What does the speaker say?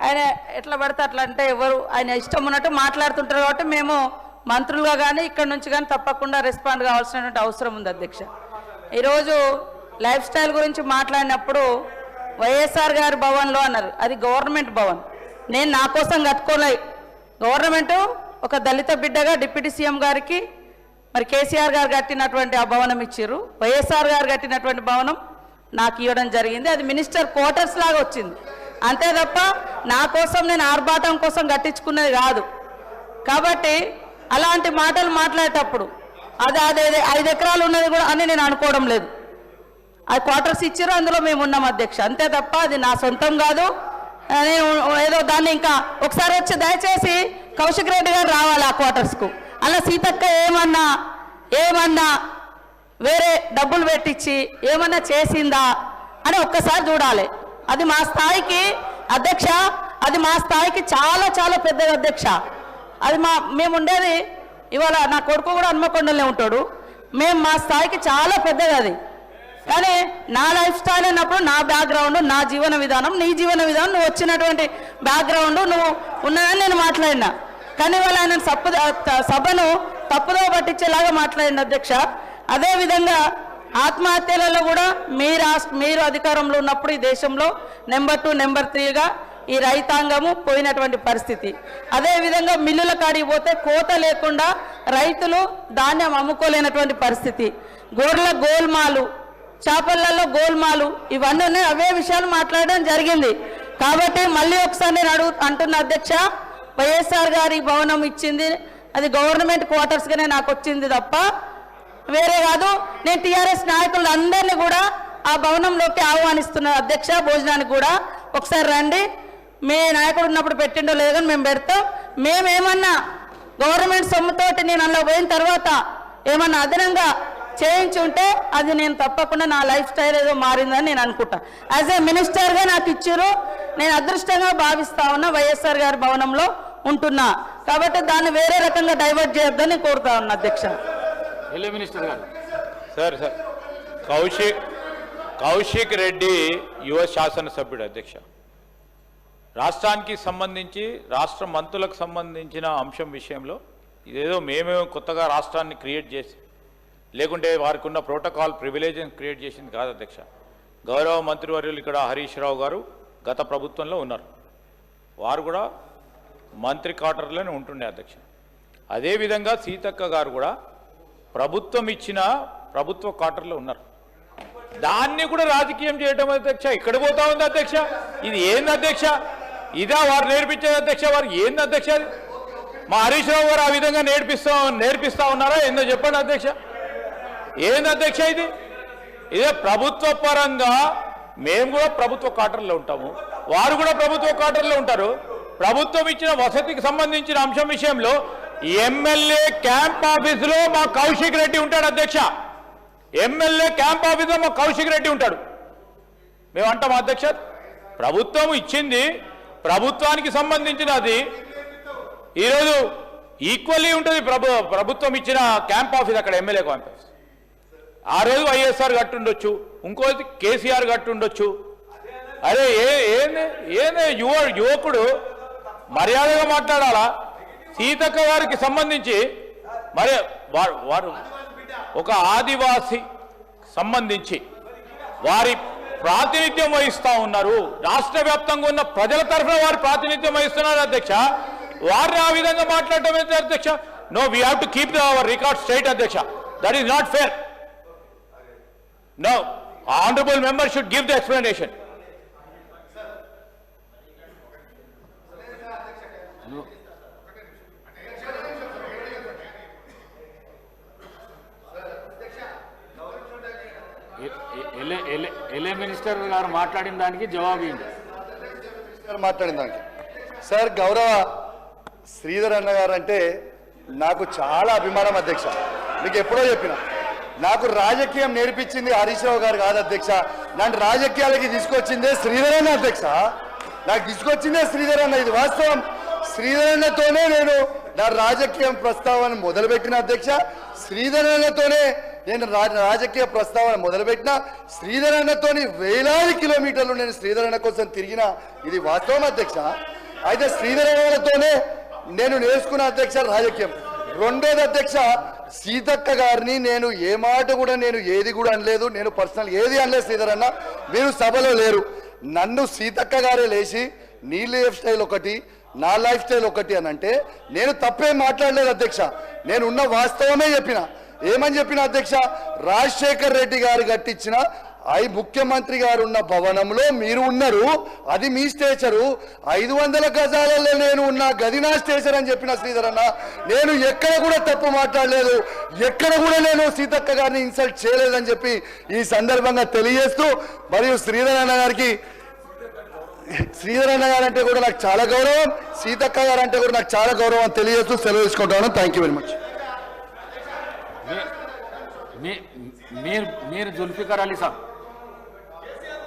ఆయన ఎట్లా పడితే అట్లా అంటే ఎవరు ఆయన ఇష్టం ఉన్నట్టు మాట్లాడుతుంటారు కాబట్టి మేము మంత్రులుగా కానీ ఇక్కడ నుంచి కానీ తప్పకుండా రెస్పాండ్ కావాల్సినటువంటి అవసరం ఉంది అధ్యక్ష. ఈరోజు లైఫ్ స్టైల్ గురించి మాట్లాడినప్పుడు వైఎస్ఆర్ గారి భవన్లో అన్నారు, అది గవర్నమెంట్ భవన్. నేను నా కోసం కట్టుకోలే, గవర్నమెంట్ ఒక దళిత బిడ్డగా డిప్యూటీ సీఎం గారికి మరి కేసీఆర్ గారు కట్టినటువంటి ఆ భవనం ఇచ్చారు. వైఎస్ఆర్ గారు కట్టినటువంటి భవనం నాకు ఇవ్వడం జరిగింది. అది మినిస్టర్ క్వార్టర్స్ లాగా వచ్చింది అంతే తప్ప నా కోసం నేను ఆర్భాటం కోసం కట్టించుకున్నది కాదు. కాబట్టి అలాంటి మాటలు మాట్లాడేటప్పుడు అది 5 ఎకరాలు ఉన్నది కూడా అని నేను అనుకోవడం లేదు. అది క్వార్టర్స్ ఇచ్చారు, అందులో మేము ఉన్నాం అధ్యక్ష, అంతే తప్ప అది నా సొంతం కాదు. నేను ఏదో దాన్ని ఇంకా ఒకసారి వచ్చి దయచేసి కౌశిక్ రెడ్డి గారు రావాలి ఆ క్వార్టర్స్కు. అలా సీతక్క ఏమన్నా వేరే డబ్బులు పెట్టించి ఏమన్నా చేసిందా అని ఒక్కసారి చూడాలి. అది మా స్థాయికి అధ్యక్ష, అది మా స్థాయికి చాలా చాలా పెద్దది అధ్యక్ష. అది మేము ఉండేది ఇవాళ నా కొడుకు కూడా హన్మకొండలే ఉంటాడు. మా స్థాయికి చాలా పెద్దది అది. కానీ నా లైఫ్ స్టైల్ అన్నప్పుడు నా బ్యాక్గ్రౌండ్, నా జీవన విధానం, నీ జీవన విధానం, నువ్వు వచ్చినటువంటి బ్యాక్గ్రౌండ్ నువ్వు ఉన్నదని నేను మాట్లాడినా. కానీ ఇవాళ ఆయన సభను తప్పుదో పట్టించేలాగా మాట్లాడిన అధ్యక్ష. అదేవిధంగా ఆత్మహత్యలలో కూడా మీరు అధికారంలో ఉన్నప్పుడు ఈ దేశంలో నెంబర్ 2, నెంబర్ 3గా ఈ రైతాంగము పోయినటువంటి పరిస్థితి. అదేవిధంగా మిల్లుల కాడికి పోతే కోత లేకుండా రైతులు ధాన్యం అమ్ముకోలేనటువంటి పరిస్థితి. గొర్రెల గోల్మాలు, చేపలలో గోల్మాలు, ఇవన్నీ అవే విషయాలు మాట్లాడడం జరిగింది. కాబట్టి మళ్ళీ ఒకసారి నేను అంటున్న అధ్యక్ష, వైఎస్ఆర్ గారి భవనం ఇచ్చింది అది గవర్నమెంట్ క్వార్టర్స్గానే నాకు వచ్చింది తప్ప వేరే కాదు. నేను టీఆర్ఎస్ నాయకులు అందరినీ కూడా ఆ భవనంలోకి ఆహ్వానిస్తున్న అధ్యక్ష, భోజనానికి కూడా ఒకసారి రండి. మీ నాయకుడు ఉన్నప్పుడు పెట్టిండో లేదో కానీ మేము పెడతాం. మేమేమన్నా గవర్నమెంట్ సొమ్ముతోటి నేను అందులో పోయిన తర్వాత ఏమన్నా అదనంగా చేయించి ఉంటే అది నేను తప్పకుండా నా లైఫ్ స్టైల్ ఏదో మారిందని నేను అనుకుంటా. యాజ్ ఏ మినిస్టర్గా నాకు ఇచ్చారు, నేను అదృష్టంగా భావిస్తా ఉన్నా వైఎస్ఆర్ గారి భవనంలో ఉంటున్నా. కాబట్టి దాన్ని వేరే రకంగా డైవర్ట్ చేయొద్దని కోరుతా ఉన్నా అధ్యక్ష. మినిస్టర్ గారు సార్ కౌశిక్ రెడ్డి యువ శాసనసభ్యుడు అధ్యక్ష. రాష్ట్రానికి సంబంధించి రాష్ట్ర మంత్రులకు సంబంధించిన అంశం విషయంలో ఇదేదో మేమేమో కొత్తగా రాష్ట్రాన్ని క్రియేట్ చేసి లేకుంటే వారికి ఉన్న ప్రోటోకాల్ ప్రివిలేజ్ని క్రియేట్ చేసింది కాదు అధ్యక్ష. గౌరవ మంత్రివర్యులు ఇక్కడ హరీష్ రావు గారు గత ప్రభుత్వంలో ఉన్నారు, వారు కూడా మంత్రి క్వార్టర్లోనే ఉంటుండే అధ్యక్ష. అదేవిధంగా సీతక్క గారు కూడా ప్రభుత్వం ఇచ్చిన ప్రభుత్వ క్వార్టర్లో ఉన్నారు. దాన్ని కూడా రాజకీయం చేయడం అధ్యక్ష ఇక్కడ పోతా ఉంది అధ్యక్ష. ఇది ఏంది అధ్యక్ష? ఇదా వారు నేర్పించేది అధ్యక్ష? వారు ఏంది అధ్యక్ష? మా హరీష్ రావు గారు ఆ విధంగా నేర్పిస్తా ఉన్నారా ఏందో చెప్పండి అధ్యక్ష. ఏంది అధ్యక్ష ఇది? ఇదే ప్రభుత్వ పరంగా మేము కూడా ప్రభుత్వ క్వార్టర్లో ఉంటాము, వారు కూడా ప్రభుత్వ క్వార్టర్లో ఉంటారు. ప్రభుత్వం ఇచ్చిన వసతికి సంబంధించిన అంశం విషయంలో ఎమ్మెల్యే క్యాంప్ ఆఫీసులో మా కౌశిక్ రెడ్డి ఉంటాడు అధ్యక్ష. ఎమ్మెల్యే క్యాంప్ ఆఫీసులో మా కౌశిక్ రెడ్డి ఉంటాడు. మేము అంటాం అధ్యక్ష, ప్రభుత్వం ఇచ్చింది ప్రభుత్వానికి సంబంధించినది. ఈరోజు ఈక్వల్లీ ఉంటుంది ప్రభుత్వం ఇచ్చిన క్యాంప్ ఆఫీస్, అక్కడ ఎమ్మెల్యే క్యాంప్ ఆఫీస్. ఆ రోజు వైఎస్ఆర్ కట్టుండొచ్చు, ఇంకోటి కేసీఆర్ కట్టుండొచ్చు. అరే ఏంది యువకుడు మర్యాదగా మాట్లాడాలా? సీతక్క వారికి సంబంధించి మరి వారు ఒక ఆదివాసి సంబంధించి వారి ప్రాతినిధ్యం వహిస్తూ ఉన్నారు. రాష్ట్ర వ్యాప్తంగా ఉన్న ప్రజల తరఫున వారు ప్రాతినిధ్యం వహిస్తున్నారు అధ్యక్ష. వారిని ఆ విధంగా మాట్లాడటం ఏంటి అధ్యక్ష? No, we have to keep our record straight అధ్యక్ష. That is not fair. No, honourable member should give the explanation. Minister గారు మాట్లాడిన దానికి జవాబు మాట్లాడిన దానికి సార్, గౌరవ శ్రీధర్ అన్న గారు అంటే నాకు చాలా అభిమానం అధ్యక్ష. మీకు ఎప్పుడో చెప్పిన, నాకు రాజకీయం నేర్పించింది హరీష్ రావు గారు కాదు అధ్యక్ష. నన్ను రాజకీయాలకి తీసుకొచ్చిందే శ్రీధర్ అన్న అధ్యక్ష. నాకు తీసుకొచ్చిందే శ్రీధర్ అన్న, ఇది వాస్తవం. శ్రీధర్ అన్నతోనే నేను నా రాజకీయం ప్రస్తావన మొదలుపెట్టిన అధ్యక్ష. శ్రీధర్ అన్నతోనే నేను రాజకీయ ప్రస్తావన మొదలుపెట్టిన. శ్రీధర్ అన్నతోని వేలాది కిలోమీటర్లు నేను శ్రీధర్ అన్న కోసం తిరిగిన, ఇది వాస్తవం అధ్యక్ష. అయితే శ్రీధర్ అన్నతోనే నేను నేర్చుకున్న అధ్యక్ష రాజకీయం. రెండోది అధ్యక్ష, సీతక్క గారిని నేను ఏ మాట కూడా నేను ఏది కూడా అనలేదు, నేను పర్సనల్ ఏది అనలేదు. శ్రీధర్ అన్న మీరు సభలో లేరు, నన్ను సీతక్క గారే లేచి నీ లైఫ్ స్టైల్ ఒకటి నా లైఫ్ స్టైల్ ఒకటి అని అంటే నేను తప్పేం మాట్లాడలేదు అధ్యక్ష. నేను ఉన్న వాస్తవమే చెప్పిన. ఏమని చెప్పిన అధ్యక్ష, రాజశేఖర్ రెడ్డి గారు కట్టించిన ముఖ్యమంత్రి గారు ఉన్న భవనంలో మీరు ఉన్నారు, అది మీ స్టేచరు. 500 గజాలలో నేను ఉన్న గది నా స్టేచర్ అని చెప్పిన శ్రీధర్ అన్న. నేను ఎక్కడ కూడా తప్పు మాట్లాడలేదు, ఎక్కడ కూడా నేను సీతక్క గారిని ఇన్సల్ట్ చేయలేదని చెప్పి ఈ సందర్భంగా తెలియజేస్తూ, మరియు శ్రీధర్ అన్న గారికి, శ్రీధర్ అన్న గారు అంటే కూడా నాకు చాలా గౌరవం, సీతక్క గారు అంటే కూడా నాకు చాలా గౌరవం తెలియజేస్తూ సెలవు తీసుకుంటాను. Thank you very much. మీరు జుల్ఫికర్ అలీ సాబ్